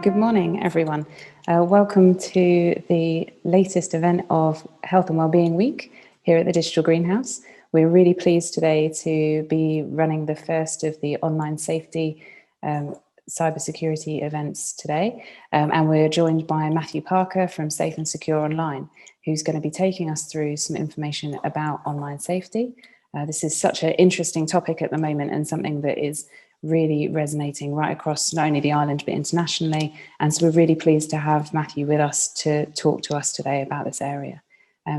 Good morning, everyone. Welcome to the latest event of Health and Wellbeing Week here at the Digital Greenhouse. We're really pleased today to be running the first of the online safety cybersecurity events today. And we're joined by Matthew Parker from Safe and Secure Online, who's going to be taking us through some information about online safety. This is such an interesting topic at the moment and something that is really resonating right across not only the island but internationally, and so we're really pleased to have Matthew with us to talk to us today about this area.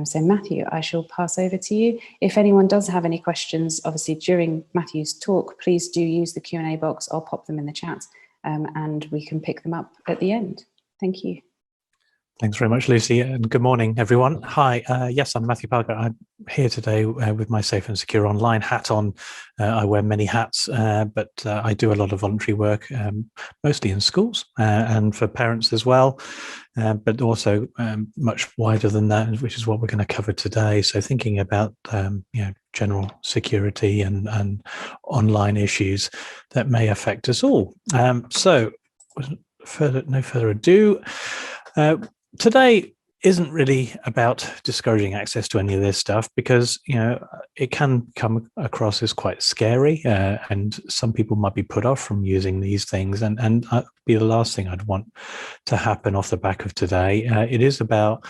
So Matthew, I shall pass over to you. If anyone does have any questions, obviously during Matthew's talk, please do use the Q&A box. I'll pop them in the chat and we can pick them up at the end. Thank you. Thanks very much, Lucy, and good morning, everyone. Hi, yes, I'm Matthew Parker. I'm here today with my Safe and Secure Online hat on. I wear many hats, but I do a lot of voluntary work, mostly in schools and for parents as well, but also much wider than that, which is what we're going to cover today. So thinking about general security and online issues that may affect us all. So no further ado. Today isn't really about discouraging access to any of this stuff because, it can come across as quite scary and some people might be put off from using these things and be the last thing I'd want to happen off the back of today. It is about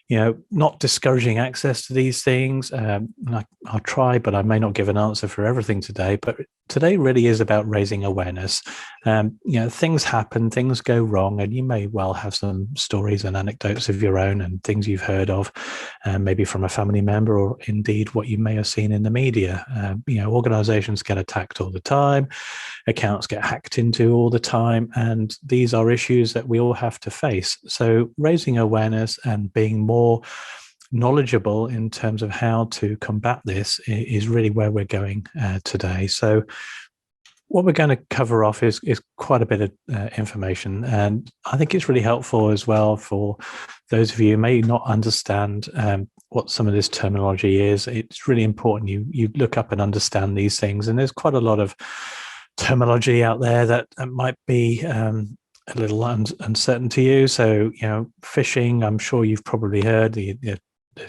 not discouraging access to these things. I'll try, but I may not give an answer for everything today. But today really is about raising awareness. Things happen, things go wrong, and you may well have some stories and anecdotes of your own and things you've heard of, maybe from a family member or indeed what you may have seen in the media. Organizations get attacked all the time, accounts get hacked into all the time, and these are issues that we all have to face. So raising awareness and being more knowledgeable in terms of how to combat this is really where we're going today. So what we're going to cover off is quite a bit of information, and I think it's really helpful as well for those of you who may not understand what some of this terminology is. It's really important you look up and understand these things, and there's quite a lot of terminology out there that might be a little uncertain to you. So, phishing, I'm sure you've probably heard the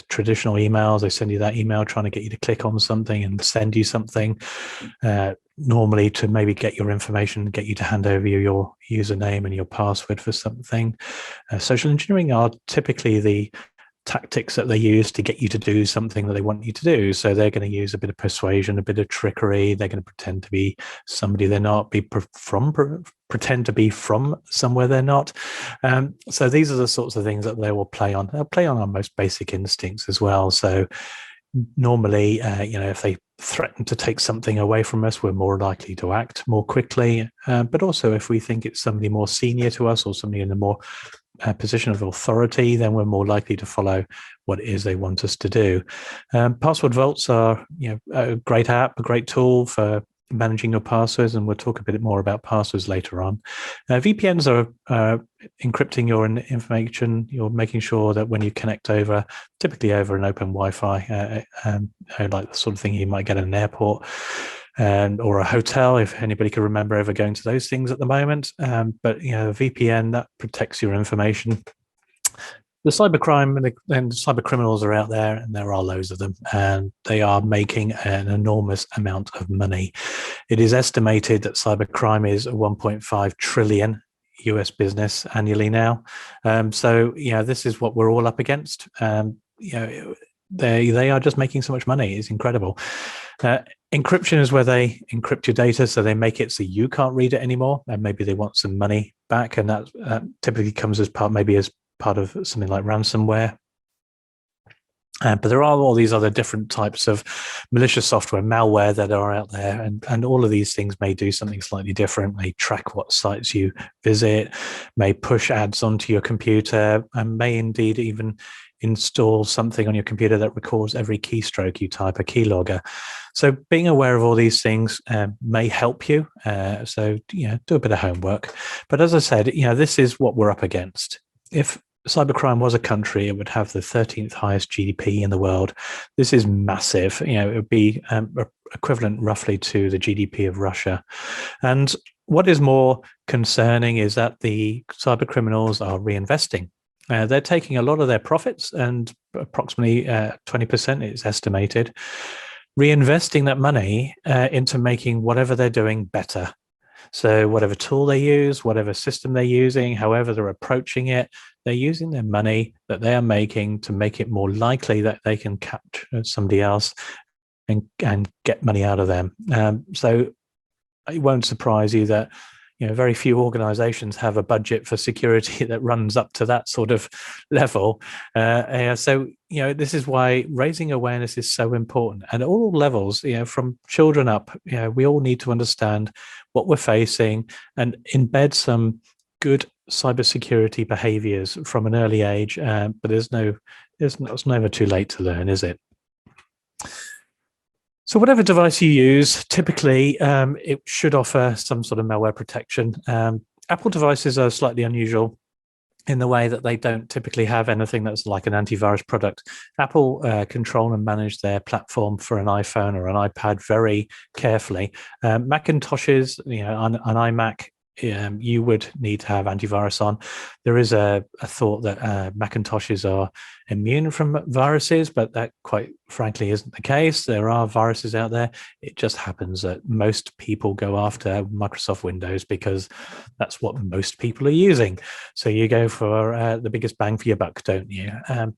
traditional emails. They send you that email trying to get you to click on something and send you something, normally to maybe get your information, get you to hand over your username and your password for something. Social engineering are typically the tactics that they use to get you to do something that they want you to do. So they're going to use a bit of persuasion, a bit of trickery. They're going to pretend to be somebody they're not, pretend to be from somewhere they're not. So these are the sorts of things that they will play on. They'll play on our most basic instincts as well. So normally, if they threaten to take something away from us, we're more likely to act more quickly. But also if we think it's somebody more senior to us or somebody in a more position of authority, then we're more likely to follow what it is they want us to do. Password vaults are a great app, a great tool for managing your passwords, and we'll talk a bit more about passwords later on. VPNs are encrypting your information. You're making sure that when you connect typically over an open Wi-Fi, like the sort of thing you might get at an airport or a hotel, if anybody can remember ever going to those things at the moment. But VPN, that protects your information. The cybercrime and cyber criminals are out there, and there are loads of them, and they are making an enormous amount of money. It is estimated that cybercrime is a 1.5 trillion US business annually now. So this is what we're all up against. They are just making so much money. It's incredible. Encryption is where they encrypt your data, so they make it so you can't read it anymore, and maybe they want some money back, and that typically comes as part of something like ransomware. But there are all these other different types of malicious software, malware that are out there, and all of these things may do something slightly different, may track what sites you visit, may push ads onto your computer, and may indeed even install something on your computer that records every keystroke you type, a keylogger. So being aware of all these things may help you. So do a bit of homework. But as I said, this is what we're up against. If cybercrime was a country, it would have the 13th highest GDP in the world. This is massive. It would be equivalent roughly to the GDP of Russia. And what is more concerning is that the cyber criminals are reinvesting. They're taking a lot of their profits, and approximately 20% is estimated, reinvesting that money into making whatever they're doing better. So whatever tool they use, whatever system they're using, however they're approaching it, they're using their money that they are making to make it more likely that they can capture somebody else and get money out of them. So it won't surprise you that very few organizations have a budget for security that runs up to that sort of level. So this is why raising awareness is so important at all levels. From children up, we all need to understand what we're facing and embed some good cybersecurity behaviors from an early age. But it's never too late to learn, is it? So whatever device you use, typically it should offer some sort of malware protection. Apple devices are slightly unusual in the way that they don't typically have anything that's like an antivirus product. Apple control and manage their platform for an iPhone or an iPad very carefully. Macintoshes, on an iMac, you would need to have antivirus on. There is a thought that Macintoshes are immune from viruses, but that quite frankly isn't the case. There are viruses out there. It just happens that most people go after Microsoft Windows because that's what most people are using. So you go for the biggest bang for your buck, don't you?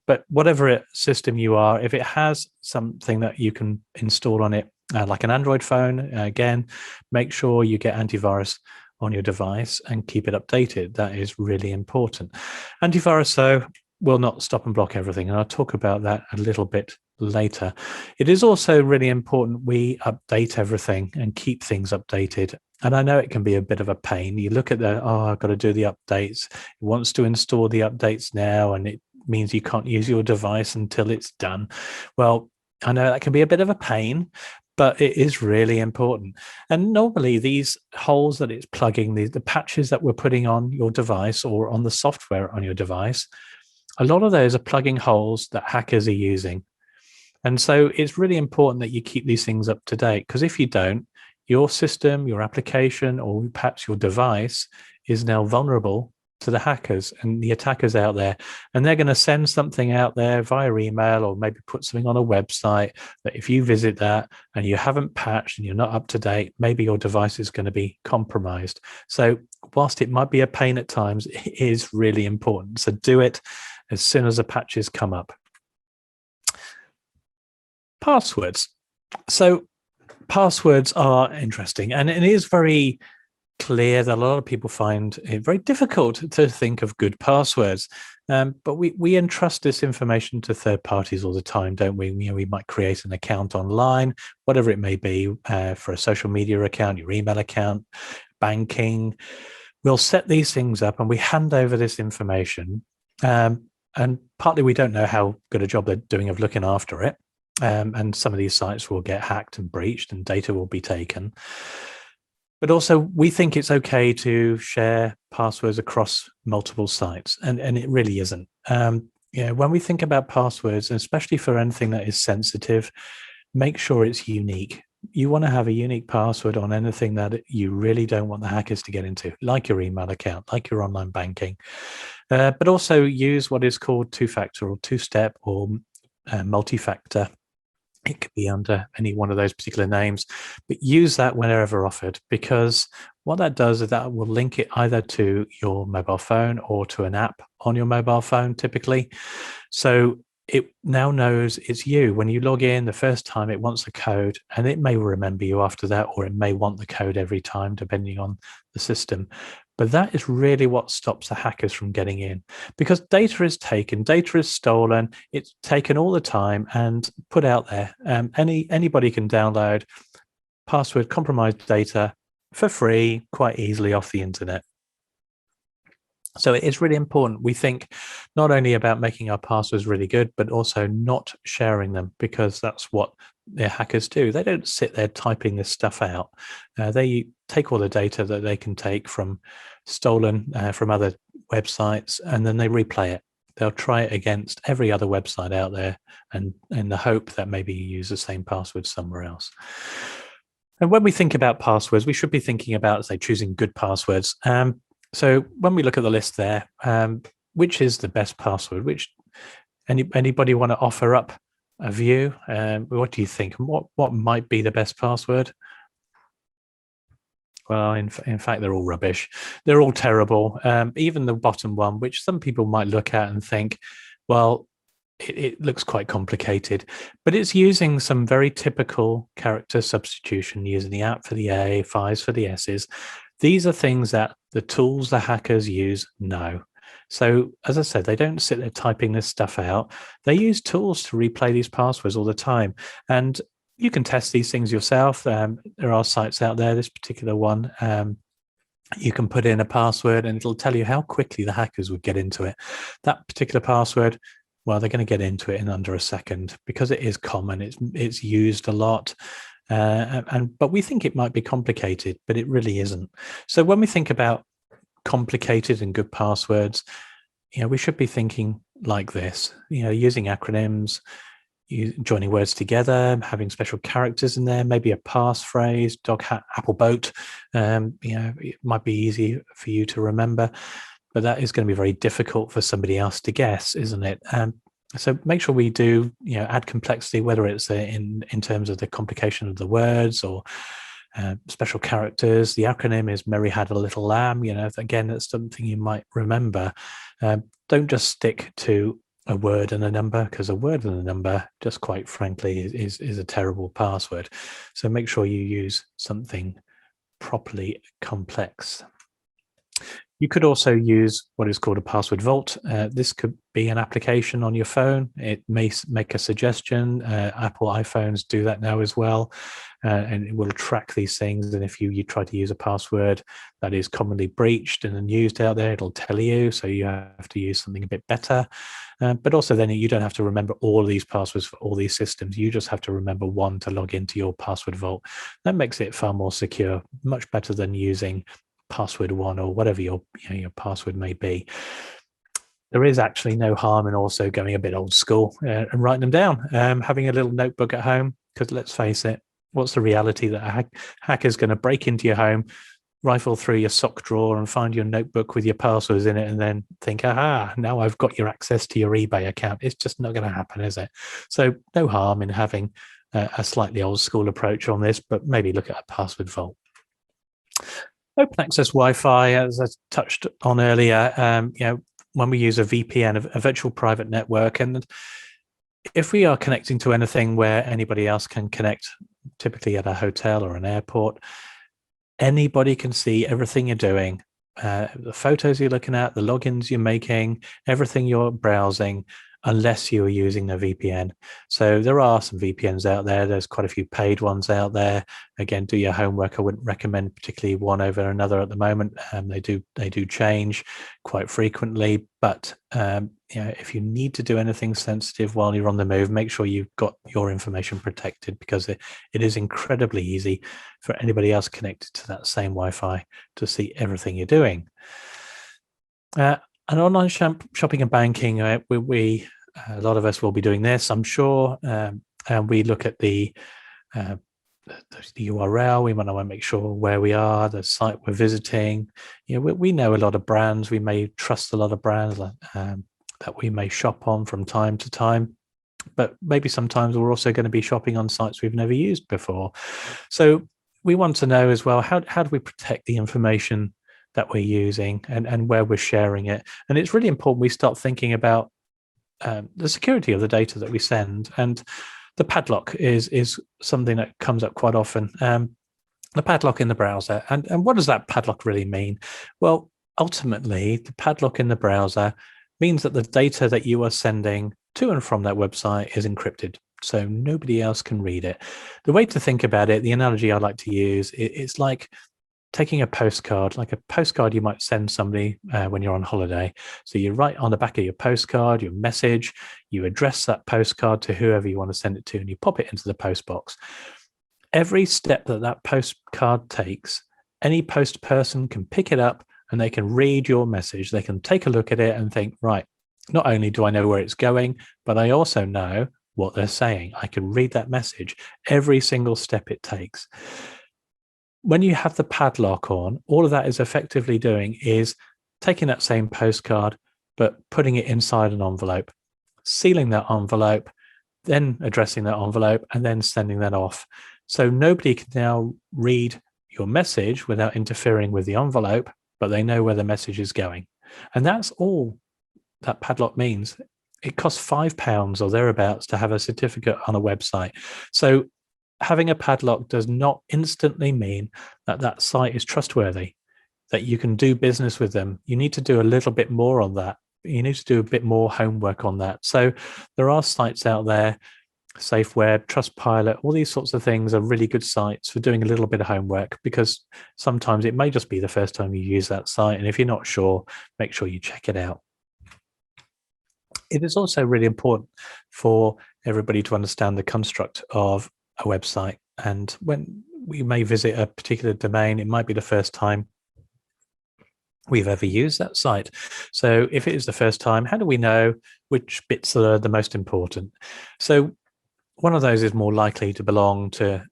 But whatever system you are, if it has something that you can install on it, like an Android phone, again, make sure you get antivirus on your device and keep it updated. That is really important. Antivirus, though, will not stop and block everything, and I'll talk about that a little bit later. It is also really important we update everything and keep things updated. And I know it can be a bit of a pain. You look at I've got to do the updates. It wants to install the updates now, and it means you can't use your device until it's done. Well, I know that can be a bit of a pain, but it is really important. And normally these holes that it's plugging, the patches that we're putting on your device or on the software on your device, a lot of those are plugging holes that hackers are using. And so it's really important that you keep these things up to date, because if you don't, your system, your application, or perhaps your device is now vulnerable to the hackers and the attackers out there. And they're going to send something out there via email or maybe put something on a website that if you visit that and you haven't patched and you're not up to date, maybe your device is going to be compromised. So whilst it might be a pain at times, it is really important. So do it as soon as the patches come up. Passwords. So passwords are interesting, and it is very clear that a lot of people find it very difficult to think of good passwords. But we entrust this information to third parties all the time, don't we? We might create an account online, whatever it may be, for a social media account, your email account, banking. We'll set these things up and we hand over this information. And partly we don't know how good a job they're doing of looking after it. And some of these sites will get hacked and breached and data will be taken. But also we think it's okay to share passwords across multiple sites, and it really isn't. When we think about passwords, and especially for anything that is sensitive, make sure it's unique. You want to have a unique password on anything that you really don't want the hackers to get into, like your email account, like your online banking. But also use what is called two-factor or two-step or multi-factor. It could be under any one of those particular names, but use that whenever offered, because what that does is that will link it either to your mobile phone or to an app on your mobile phone, typically. So it now knows it's you. When you log in the first time, it wants a code, and it may remember you after that, or it may want the code every time, depending on the system. But that is really what stops the hackers from getting in, because data is taken, data is stolen, it's taken all the time and put out there. Anybody can download password compromised data for free quite easily off the internet. So it is really important, we think, not only about making our passwords really good, but also not sharing them, because that's what the hackers do. They don't sit there typing this stuff out. They take all the data that they can take from stolen from other websites, and then they replay it. They'll try it against every other website out there, and in the hope that maybe you use the same password somewhere else. And when we think about passwords, we should be thinking about, say, choosing good passwords. So when we look at the list there, which is the best password? Anybody want to offer up a view? What do you think? What might be the best password? Well, in fact, they're all rubbish. They're all terrible. Even the bottom one, which some people might look at and think, well, it looks quite complicated, but it's using some very typical character substitution, using the app for the A, fives for the S's. These are things that the tools the hackers use know. So, as I said, they don't sit there typing this stuff out. They use tools to replay these passwords all the time. And you can test these things yourself. There are sites out there, this particular one. You can put in a password and it'll tell you how quickly the hackers would get into it. That particular password, well, they're going to get into it in under a second because it is common. It's used a lot. But we think it might be complicated, but it really isn't. So when we think about complicated and good passwords, we should be thinking like this, using acronyms, joining words together, having special characters in there, maybe a passphrase, dog, hat, apple, boat. It might be easy for you to remember, but that is going to be very difficult for somebody else to guess, isn't it? So make sure we do, add complexity, whether it's in terms of the complication of the words or special characters. The acronym is Mary Had a Little Lamb. Again, that's something you might remember. Don't just stick to a word and a number, because a word and a number, just quite frankly, is a terrible password. So make sure you use something properly complex. You could also use what is called a password vault. This could be an application on your phone. It may make a suggestion. Apple iPhones do that now as well. And it will track these things. And if you try to use a password that is commonly breached and used out there, it'll tell you. So you have to use something a bit better. But also then you don't have to remember all of these passwords for all these systems. You just have to remember one to log into your password vault. That makes it far more secure, much better than using password one or whatever your password may be. There is actually no harm in also going a bit old school and writing them down, having a little notebook at home, because let's face it, what's the reality that a hacker's going to break into your home, rifle through your sock drawer and find your notebook with your passwords in it and then think, aha, now I've got your access to your eBay account. It's just not going to happen, is it? So no harm in having a slightly old school approach on this, but maybe look at a password vault. Open access Wi-Fi, as I touched on earlier, when we use a VPN, a virtual private network, and if we are connecting to anything where anybody else can connect, typically at a hotel or an airport, anybody can see everything you're doing, the photos you're looking at, the logins you're making, everything you're browsing, unless you are using a VPN. So there are some VPNs out there. There's quite a few paid ones out there. Again, do your homework. I wouldn't recommend particularly one over another at the moment. They do change quite frequently, but if you need to do anything sensitive while you're on the move, make sure you've got your information protected, because it is incredibly easy for anybody else connected to that same Wi-Fi to see everything you're doing. And online shopping and banking, we a lot of us will be doing this, I'm sure. And we look at the URL. We want to make sure where we are, the site we're visiting. We know a lot of brands. We may trust a lot of brands that we may shop on from time to time. But maybe sometimes we're also going to be shopping on sites we've never used before. So we want to know as well, how do we protect the information that we're using and where we're sharing it? And it's really important we start thinking about the security of the data that we send. And the padlock is something that comes up quite often. The padlock in the browser. And what does that padlock really mean? Well, ultimately, the padlock in the browser means that the data that you are sending to and from that website is encrypted, so nobody else can read it. The way to think about it, the analogy I like to use, it's like taking a postcard, like a postcard you might send somebody when you're on holiday. So you write on the back of your postcard, your message, you address that postcard to whoever you want to send it to, and you pop it into the post box. Every step that postcard takes, any post person can pick it up and they can read your message. They can take a look at it and think, right, not only do I know where it's going, but I also know what they're saying. I can read that message every single step it takes. when you have the padlock on, all of that is effectively doing is taking that same postcard, but putting it inside an envelope, sealing that envelope, then addressing that envelope, and then sending that off. So nobody can now read your message without interfering with the envelope, but they know where the message is going. And that's all that padlock means. It costs £5 or thereabouts to have a certificate on a website. So having a padlock does not instantly mean that that site is trustworthy, that you can do business with them. You need to do a little bit more on that. You need to do a bit more homework on that. So there are sites out there, SafeWeb, Trustpilot, all these sorts of things are really good sites for doing a little bit of homework, because sometimes it may just be the first time you use that site. And if you're not sure, make sure you check it out. It is also really important for everybody to understand the construct of a website. And when we may visit a particular domain, it might be the first time we've ever used that site. So if it is the first time, how do we know which bits are the most important? So one of those is more likely to belong to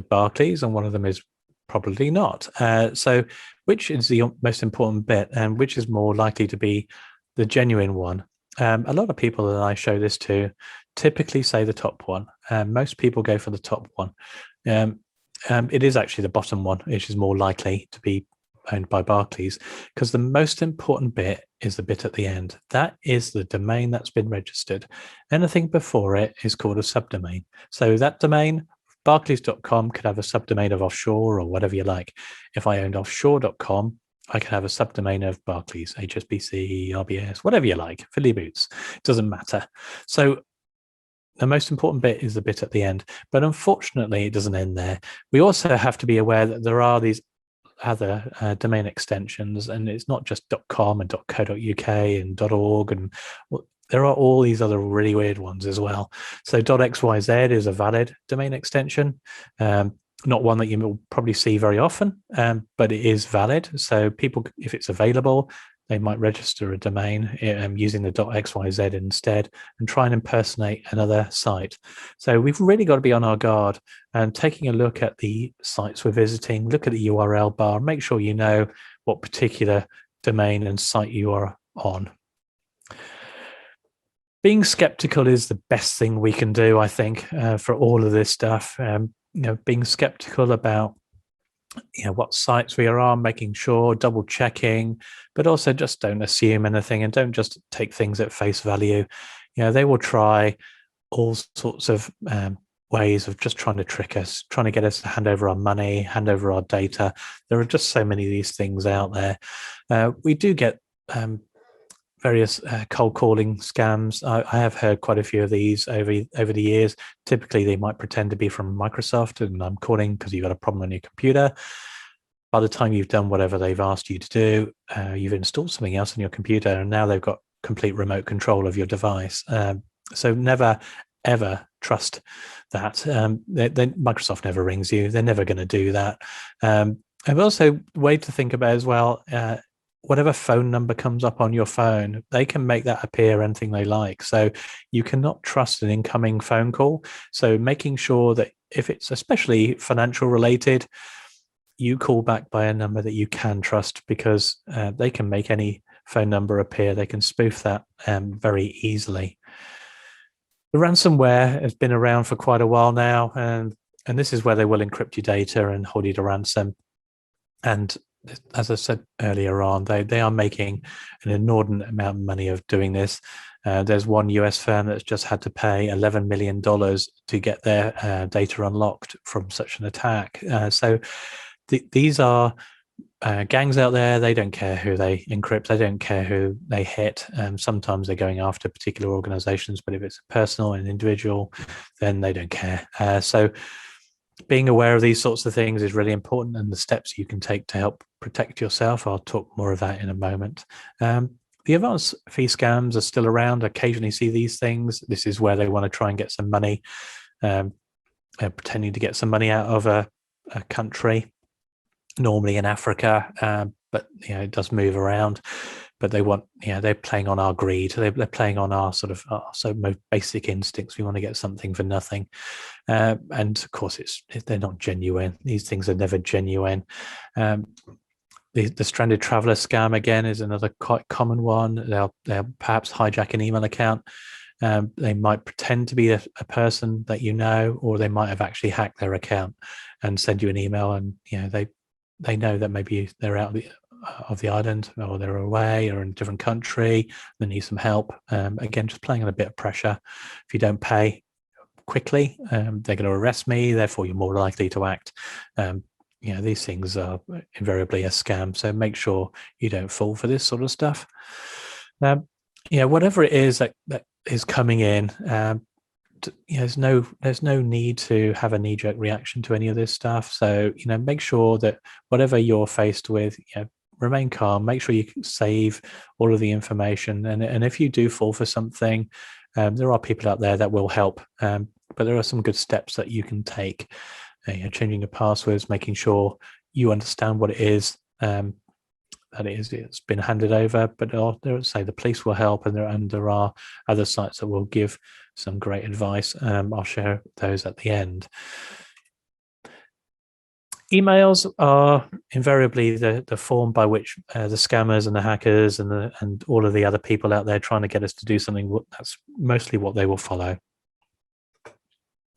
Barclays, and one of them is probably not. So which is the most important bit, and which is more likely to be the genuine one? A lot of people that I show this to typically say the top one. Most people go for the top one. It is actually the bottom one, which is more likely to be owned by Barclays, because the most important bit is the bit at the end. That is the domain that's been registered. Anything before it is called a subdomain. So that domain, barclays.com, could have a subdomain of offshore or whatever you like. If I owned offshore.com, I could have a subdomain of Barclays, HSBC, RBS, whatever you like, Philly Boots. It doesn't matter. So the most important bit is the bit at the end. But unfortunately, it doesn't end there. We also have to be aware that there are these other domain extensions, and it's not just .com and .co.uk and .org, and there are all these other really weird ones as well. So .xyz is a valid domain extension, not one that you will probably see very often, but it is valid. So people, if it's available, they might register a domain using the .xyz instead and try and impersonate another site. So we've really got to be on our guard and taking a look at the sites we're visiting, look at the URL bar, make sure you know what particular domain and site you are on. Being skeptical is the best thing we can do, I think, for all of this stuff. Being skeptical about what sites we are on, making sure, double checking, but also just don't assume anything and don't just take things at face value. They will try all sorts of ways of just trying to trick us, trying to get us to hand over our money, hand over our data. There are just so many of these things out there. We do get various cold calling scams. I have heard quite a few of these over the years. Typically, they might pretend to be from Microsoft, and I'm calling because you've got a problem on your computer. By the time you've done whatever they've asked you to do, you've installed something else on your computer, and now they've got complete remote control of your device. So never, ever trust that. Microsoft never rings you. They're never going to do that. And also, a way to think about as well, whatever phone number comes up on your phone, they can make that appear anything they like. So you cannot trust an incoming phone call. So making sure that if it's especially financial related, you call back by a number that you can trust, because they can make any phone number appear. They can spoof that very easily. The ransomware has been around for quite a while now, and this is where they will encrypt your data and hold you to ransom. And as I said earlier on, they are making an inordinate amount of money of doing this. There's one US firm that's just had to pay $11 million to get their data unlocked from such an attack. So these are gangs out there. They don't care who they encrypt. They don't care who they hit. Sometimes they're going after particular organizations, but if it's a personal and individual, then they don't care. So being aware of these sorts of things is really important, and the steps you can take to help protect yourself. I'll talk more of that in a moment. The advanced fee scams are still around. I occasionally see these things. This is where they want to try and get some money, pretending to get some money out of a country, normally in Africa, but it does move around. but they want, they're playing on our greed. They're playing on our sort of so most basic instincts. We want to get something for nothing. And of course, they're not genuine. These things are never genuine. The stranded traveler scam, again, is another quite common one. They'll perhaps hijack an email account. They might pretend to be a person that you know, or they might have actually hacked their account and send you an email, and they know that maybe they're out of the island, or they're away, or in a different country. They need some help. Again, just playing on a bit of pressure. If you don't pay quickly, they're going to arrest me. Therefore, you're more likely to act. These things are invariably a scam. So make sure you don't fall for this sort of stuff. Whatever it is that is coming in, there's no need to have a knee-jerk reaction to any of this stuff. So make sure that whatever you're faced with, remain calm. Make sure you save all of the information, and if you do fall for something, there are people out there that will help. But there are some good steps that you can take. Changing your passwords, making sure you understand what it is. It's been handed over, but say the police will help, and there are other sites that will give some great advice. I'll share those at the end. Emails are invariably the form by which the scammers and the hackers and all of the other people out there trying to get us to do something. That's mostly what they will follow.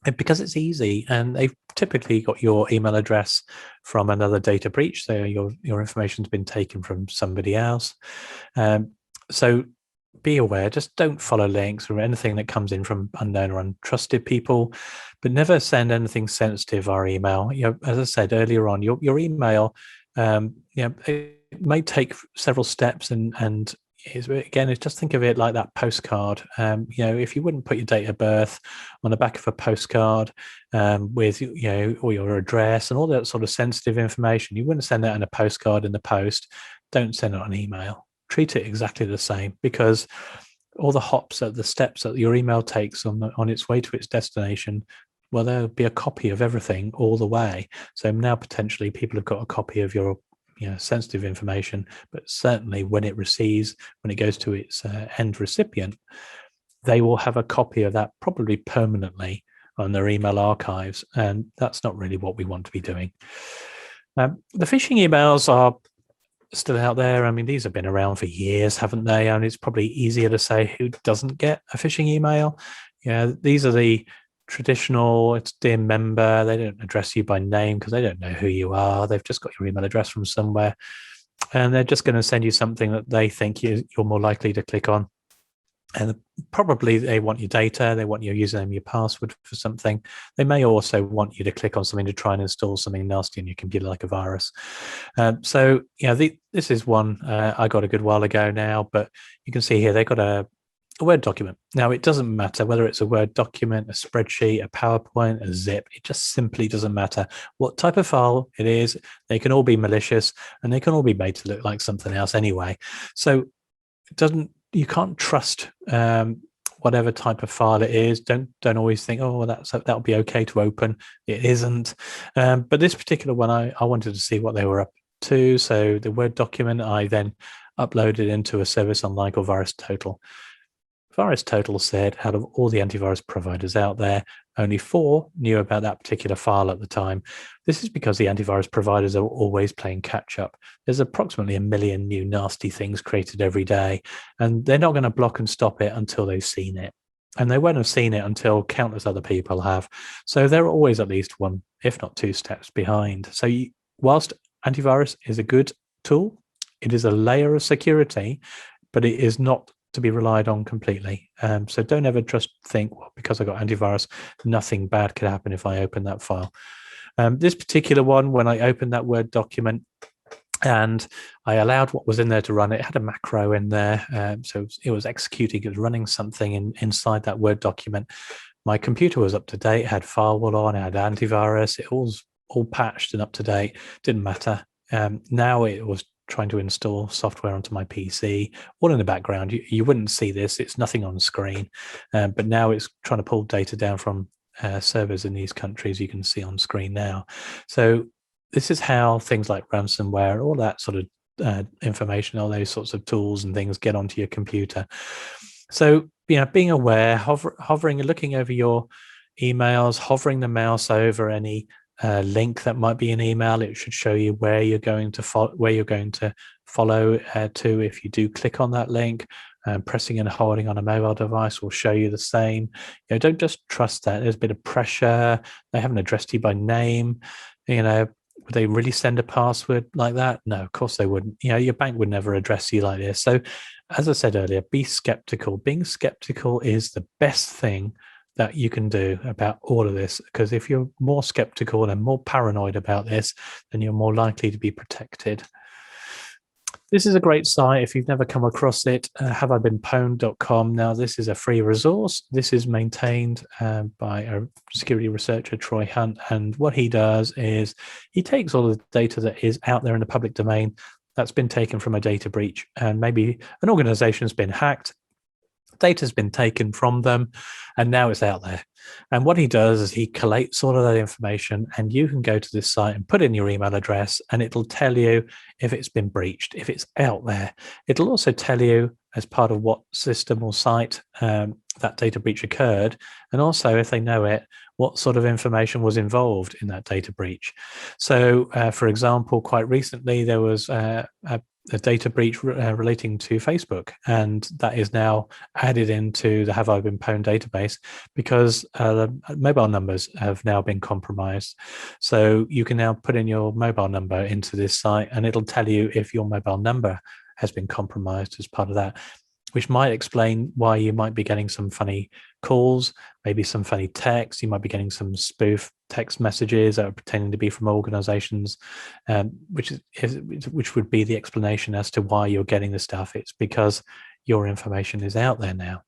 And because it's easy, and they've typically got your email address from another data breach, so your information's been taken from somebody else. So be aware, just don't follow links or anything that comes in from unknown or untrusted people, but never send anything sensitive via email. As I said earlier on, your email, it may take several steps, and just think of it like that postcard. If you wouldn't put your date of birth on the back of a postcard with or your address and all that sort of sensitive information, you wouldn't send that in a postcard in the post. Don't send it on email. Treat it exactly the same, because all the steps that your email takes on its way to its destination, well, there'll be a copy of everything all the way. So now potentially people have got a copy of your sensitive information, but certainly when it goes to its end recipient, they will have a copy of that probably permanently on their email archives, and that's not really what we want to be doing. The phishing emails are still out there. I mean, these have been around for years, haven't they? And it's probably easier to say who doesn't get a phishing email. These are the traditional, it's dear member. They don't address you by name because they don't know who you are. They've just got your email address from somewhere, and they're just going to send you something that they think you're more likely to click on. And probably they want your data, they want your username, your password for something. They may also want you to click on something to try and install something nasty on your computer, like a virus. This is one I got a good while ago now, but you can see here they got a Word document. Now, it doesn't matter whether it's a Word document, a spreadsheet, a PowerPoint, a zip. It just simply doesn't matter what type of file it is. They can all be malicious, and they can all be made to look like something else anyway. So you can't trust whatever type of file it is. Don't always think, oh, that'll be okay to open. It isn't. But this particular one, I wanted to see what they were up to. So the Word document, I then uploaded into a service online called Virustotal. Virustotal said, out of all the antivirus providers out there, only 4 knew about that particular file at the time. This is because the antivirus providers are always playing catch up. There's approximately 1 million new nasty things created every day, and they're not going to block and stop it until they've seen it. And they won't have seen it until countless other people have. So they're always at least 1, if not 2 steps behind. So whilst antivirus is a good tool, it is a layer of security, but it is not to be relied on completely. So don't ever just think, well, because I got antivirus, nothing bad could happen if I open that file. This particular one, when I opened that Word document and I allowed what was in there to run, it had a macro in there. So it was executing, it was running something inside that Word document. My computer was up to date, it had firewall on, it had antivirus, it was all patched and up to date. Didn't matter. Now it was trying to install software onto my PC, all in the background. You wouldn't see this, it's nothing on the screen, but now it's trying to pull data down from servers in these countries. You can see on screen now. So this is how things like ransomware, all that sort of information, all those sorts of tools and things get onto your computer. So, being aware, hovering and looking over your emails, hovering the mouse over any link that might be an email, it should show you where you're going to follow to. If you do click on that link, pressing and holding on a mobile device will show you the same. Don't just trust that. There's a bit of pressure. They haven't addressed you by name. Would they really send a password like that? No, of course they wouldn't. Your bank would never address you like this. So, as I said earlier, be skeptical. Being skeptical is the best thing that you can do about all of this, because if you're more skeptical and more paranoid about this, then you're more likely to be protected. This is a great site if you've never come across it, haveibeenpwned.com. Now, this is a free resource. This is maintained by a security researcher, Troy Hunt, and what he does is he takes all the data that is out there in the public domain that's been taken from a data breach, and maybe an organization's been hacked, data's been taken from them, and now it's out there. And what he does is he collates all of that information, and you can go to this site and put in your email address, and it'll tell you if it's been breached, if it's out there. It'll also tell you as part of what system or site that data breach occurred, and also, if they know it, what sort of information was involved in that data breach. So, for example, quite recently, there was a data breach relating to Facebook, and that is now added into the Have I Been Pwned database because the mobile numbers have now been compromised. So you can now put in your mobile number into this site, and it'll tell you if your mobile number has been compromised as part of that, which might explain why you might be getting some funny calls, maybe some funny texts. You might be getting some spoof text messages that are pretending to be from organizations, which would be the explanation as to why you're getting the stuff. It's because your information is out there now.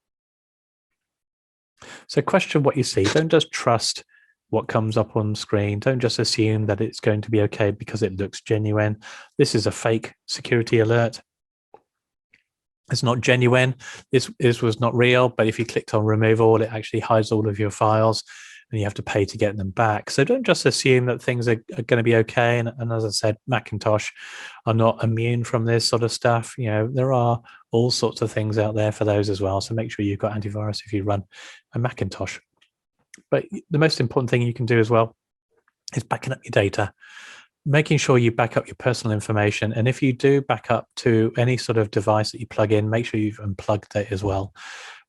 So question what you see. Don't just trust what comes up on screen. Don't just assume that it's going to be okay because it looks genuine. This is a fake security alert. It's not genuine. This was not real, but if you clicked on remove all, it actually hides all of your files and you have to pay to get them back. So don't just assume that things are going to be okay. And as I said, Macintosh are not immune from this sort of stuff. There are all sorts of things out there for those as well. So make sure you've got antivirus if you run a Macintosh. But the most important thing you can do as well is backing up your data, making sure you back up your personal information. And if you do back up to any sort of device that you plug in, make sure you've unplugged it as well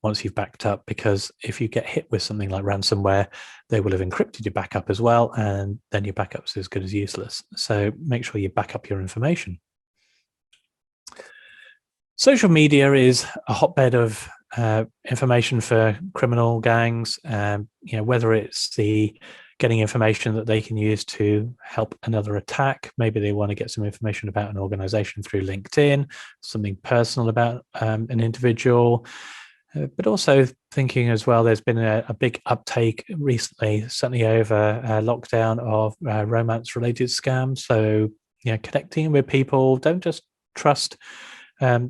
once you've backed up, because if you get hit with something like ransomware, they will have encrypted your backup as well, and then your backup's as good as useless. So make sure you back up your information. Social media is a hotbed of information for criminal gangs, whether it's getting information that they can use to help another attack. Maybe they want to get some information about an organization through LinkedIn, something personal about an individual, but also thinking as well, there's been a big uptake recently, certainly over lockdown, of romance-related scams. So, connecting with people, don't just trust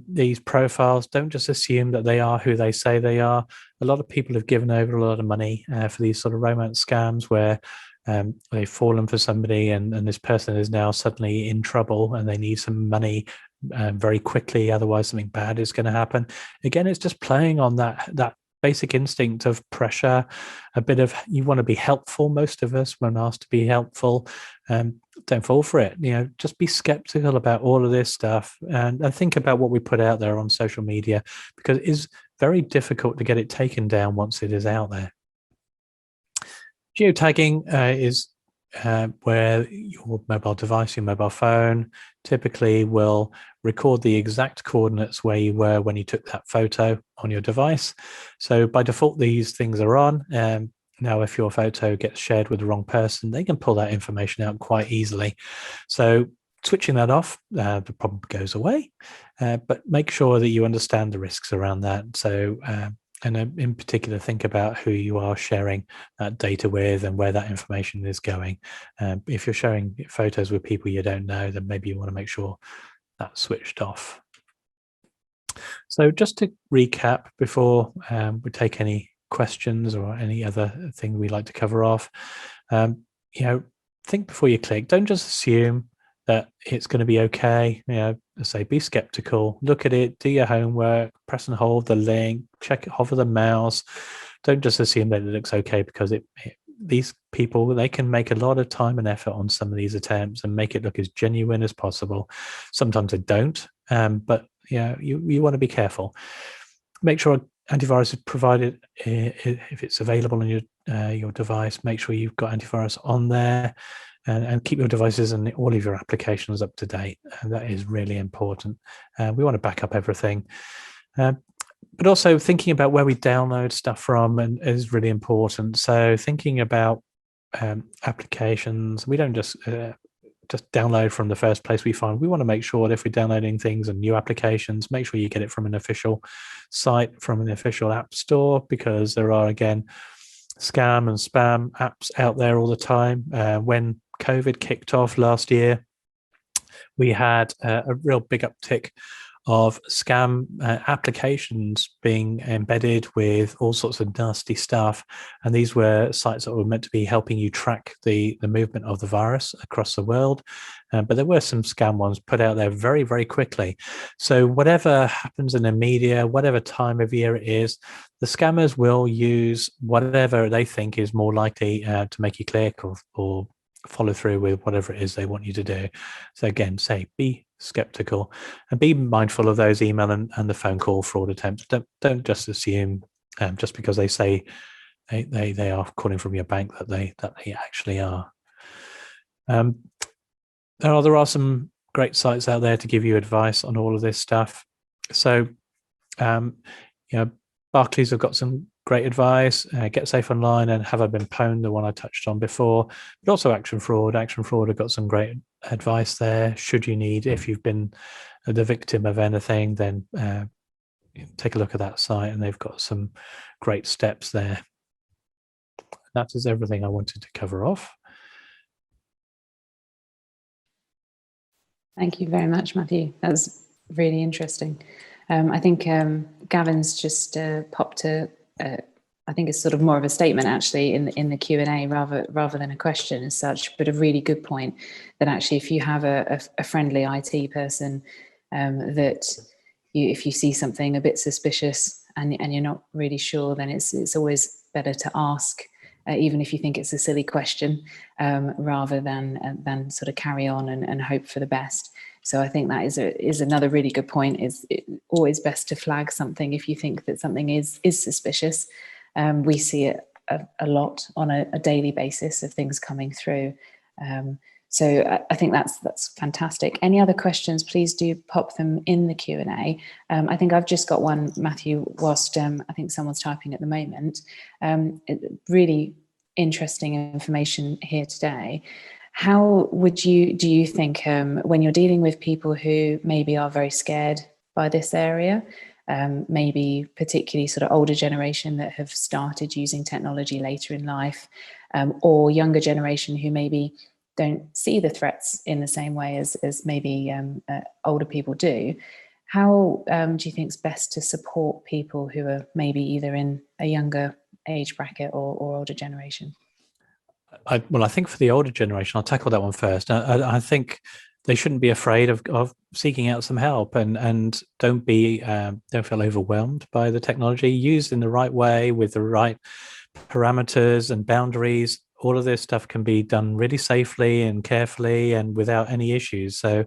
these profiles. Don't just assume that they are who they say they are. A lot of people have given over a lot of money for these sort of romance scams where they've fallen for somebody and this person is now suddenly in trouble and they need some money very quickly, otherwise something bad is going to happen. Again, it's just playing on that basic instinct of pressure, a bit of, you want to be helpful. Most of us, when asked to be helpful, don't fall for it. Just be skeptical about all of this stuff and think about what we put out there on social media, because it is very difficult to get it taken down once it is out there. Geotagging is where your mobile device, your mobile phone, typically will record the exact coordinates where you were when you took that photo on your device. So by default, these things are on. Now, if your photo gets shared with the wrong person, they can pull that information out quite easily. So switching that off, the problem goes away, but make sure that you understand the risks around that. So, and in particular, think about who you are sharing that data with and where that information is going. If you're sharing photos with people you don't know, then maybe you want to make sure that's switched off. So just to recap before we take any questions or any other thing we'd like to cover off, think before you click. Don't just assume that it's going to be okay. Say be skeptical, look at it, do your homework, press and hold the link, check it, hover the mouse. Don't just assume that it looks okay, because these people, they can make a lot of time and effort on some of these attempts and make it look as genuine as possible. Sometimes they don't, but you want to be careful. Make sure antivirus is provided if it's available on your device. Make sure you've got antivirus on there, and keep your devices and all of your applications up to date. And that is really important. We want to back up everything. But also thinking about where we download stuff from is really important. So thinking about applications, we don't just download from the first place we find. We want to make sure that if we're downloading things and new applications, make sure you get it from an official site, from an official app store, because there are, again, scam and spam apps out there all the time. When COVID kicked off last year, we had a real big uptick of scam applications being embedded with all sorts of nasty stuff. And these were sites that were meant to be helping you track the movement of the virus across the world. But there were some scam ones put out there very, very quickly. So whatever happens in the media, whatever time of year it is, the scammers will use whatever they think is more likely to make you click or follow through with whatever it is they want you to do. So again, be skeptical and be mindful of those email and the phone call fraud attempts. Don't just assume just because they say they are calling from your bank that they actually are. There are some great sites out there to give you advice on all of this stuff. So Barclays have got some great advice. Get Safe Online and Have I Been Pwned, the one I touched on before, but also Action Fraud. Action Fraud have got some great advice there. Should you need, if you've been the victim of anything, then take a look at that site, and they've got some great steps there. That is everything I wanted to cover off. Thank you very much, Matthew. That was really interesting. I think Gavin's just popped I think it's sort of more of a statement actually in the Q&A rather than a question as such, but a really good point that actually if you have a friendly IT person if you see something a bit suspicious and you're not really sure, then it's always better to ask, even if you think it's a silly question, rather than sort of carry on and hope for the best. So I think that is another really good point. It's always best to flag something if you think that something is suspicious. We see it a lot on a daily basis of things coming through. So I think that's fantastic. Any other questions, please do pop them in the Q&A. I think I've just got one, Matthew, whilst I think someone's typing at the moment. Really interesting information here today. How do you think when you're dealing with people who maybe are very scared by this area, maybe particularly sort of older generation that have started using technology later in life, or younger generation who maybe don't see the threats in the same way as maybe older people do, how do you think it's best to support people who are maybe either in a younger age bracket or older generation? I think for the older generation, I'll tackle that one first. I think they shouldn't be afraid of seeking out some help, and don't feel overwhelmed by the technology. Used in the right way with the right parameters and boundaries, all of this stuff can be done really safely and carefully and without any issues. So,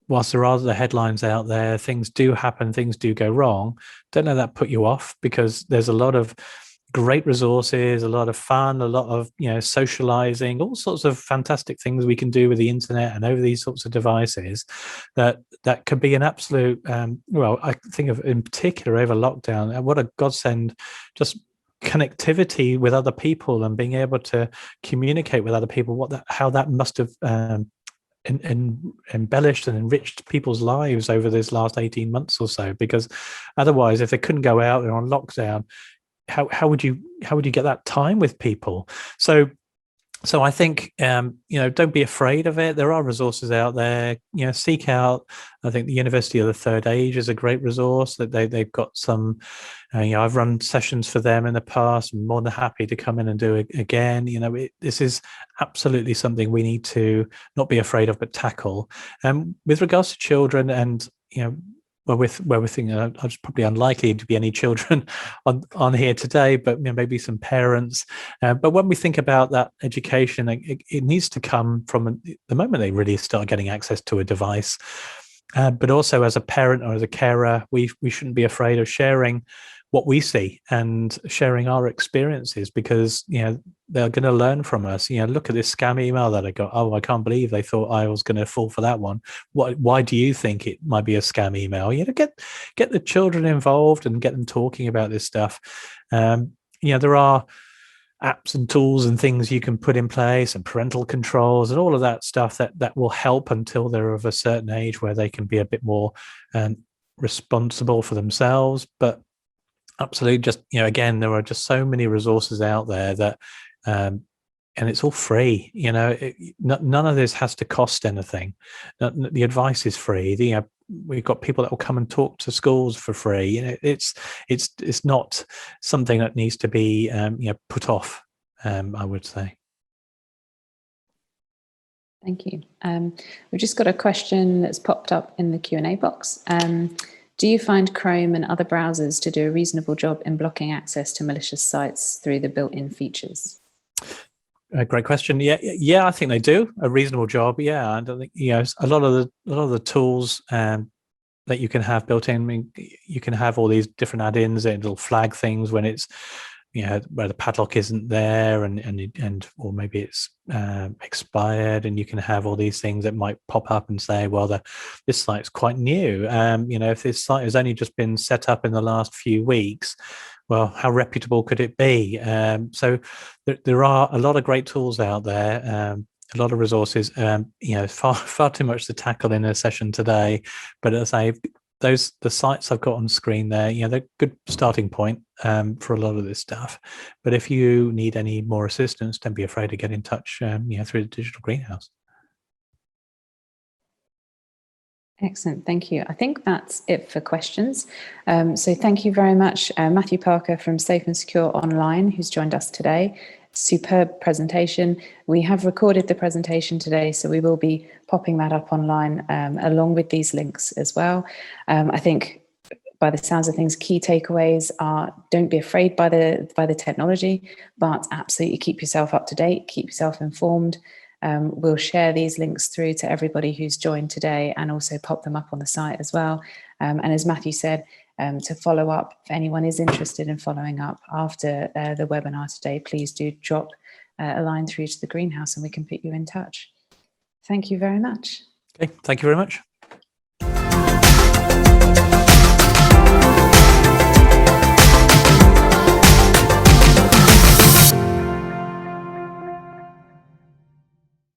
whilst there are the headlines out there, things do happen, things do go wrong. Don't let that put you off, because there's a lot of great resources, a lot of fun, a lot of socializing, all sorts of fantastic things we can do with the internet and over these sorts of devices that could be an absolute I think of in particular over lockdown, what a godsend, just connectivity with other people and being able to communicate with other people, how that must have embellished and enriched people's lives over this last 18 months or so, because otherwise, if they couldn't go out and on lockdown, how would you get that time with people? So So I think, don't be afraid of it. There are resources out there. Seek out. I think the University of the Third Age is a great resource. That they've got some. I've run sessions for them in the past. I'm more than happy to come in and do it again. This is absolutely something we need to not be afraid of, but tackle. With regards to children, and where we're thinking, it's probably unlikely to be any children on here today, but maybe some parents. But when we think about that education, it needs to come from the moment they really start getting access to a device. But also, as a parent or as a carer, we shouldn't be afraid of sharing what we see and sharing our experiences, because they're going to learn from us. Look at this scam email that I got. Oh, I can't believe they thought I was going to fall for that one. Why do you think it might be a scam email? Get the children involved and get them talking about this stuff. There are apps and tools and things you can put in place, and parental controls and all of that stuff that will help until they're of a certain age where they can be a bit more responsible for themselves. But absolutely, just again, there are just so many resources out there that and it's all free. None of this has to cost anything. The advice is free. We've got people that will come and talk to schools for free. It's not something that needs to be put off, I would say. Thank you. We've just got a question that's popped up in the Q&A box. Do you find Chrome and other browsers to do a reasonable job in blocking access to malicious sites through the built-in features? Great question. Yeah, I think they do a reasonable job. Yeah, I don't think a lot of the tools that you can have built in. I mean, you can have all these different add-ins, and it'll flag things when it's where the padlock isn't there, and or maybe it's expired, and you can have all these things that might pop up and say, well, this site's quite new. If this site has only just been set up in the last few weeks, well, how reputable could it be? So there are a lot of great tools out there, a lot of resources. Far too much to tackle in a session today, but as I say, the sites I've got on screen there, they're a good starting point for a lot of this stuff. But if you need any more assistance, don't be afraid to get in touch through the Digital Greenhouse. Excellent, thank you. I think that's it for questions. So thank you very much, Matthew Parker from Safe and Secure Online, who's joined us today. Superb presentation. We have recorded the presentation today, so we will be popping that up online along with these links as well. I think by the sounds of things, key takeaways are: don't be afraid by the technology, but absolutely keep yourself up to date, keep yourself informed. We'll share these links through to everybody who's joined today, and also pop them up on the site as well. And as Matthew said, to follow up, if anyone is interested in following up after the webinar today, please do drop a line through to the greenhouse and we can put you in touch. Thank you very much. Okay, thank you very much.